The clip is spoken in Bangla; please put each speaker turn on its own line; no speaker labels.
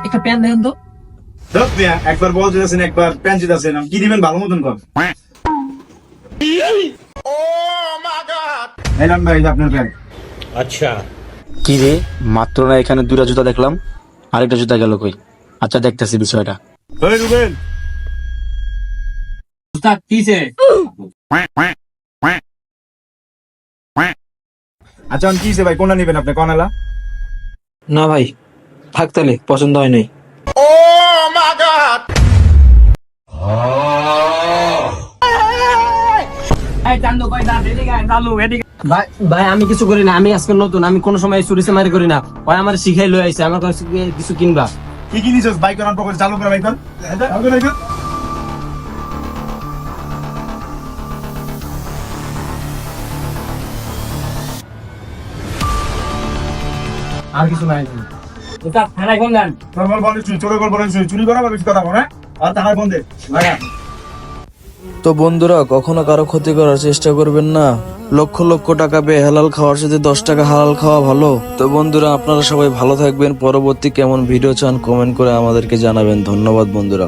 একটা প্যান দেখেন তো।
একবার বল দিতেছেন, একবার প্যান দিতেছেন, কি দিবেন ভালো মতন কর। এলাম ভাই, এই যে আপনার প্যান।
কি রে, মাত্র না এখানে দুটা জুতা দেখলাম, আরেকটা জুতা গেল কই? আচ্ছা, দেখতেছি বিষয়টা।
ওই রুবেল,
উস্তাদ কিছে?
আচ্ছা কি হইছে ভাই, কোনটা নিবেন আপনি, কোনালা?
না ভাই, থাক তাহলে, পছন্দ হয় নাই।
এই চান্দু কই দা, এদিকে আয়, চালু এদিকে।
ভাই ভাই আমি কিছু করি না, আমি আজকে নতুন, আমি কোনো সময় চুরি চামারি করি না। ভাই আমার শিখাই লই আইছে, আমার কাছে কিছু কিনবা।
কি কি নিছস? বাইক অন করে চালু করে বাইক চালু করে বাইক।
আর কিছু নাই।
উস্তাদ থানায় ফোন দেন।
নরমাল বলে চোরে গল বলেন, চুরি করা বা বেশি কথা বলে, আর তাহার বন্ধে ভাইয়া।
তো বন্ধুরা, কখনো কারো ক্ষতি করার চেষ্টা করবেন না। লক্ষ লক্ষ টাকা পেয়ে হালাল খাওয়ার সাথে 10 টাকা হালাল খাওয়া ভালো। তো বন্ধুরা, আপনারা সবাই ভালো থাকবেন। পরবর্তী কেমন ভিডিও চান কমেন্ট করে আমাদেরকে জানাবেন। ধন্যবাদ বন্ধুরা।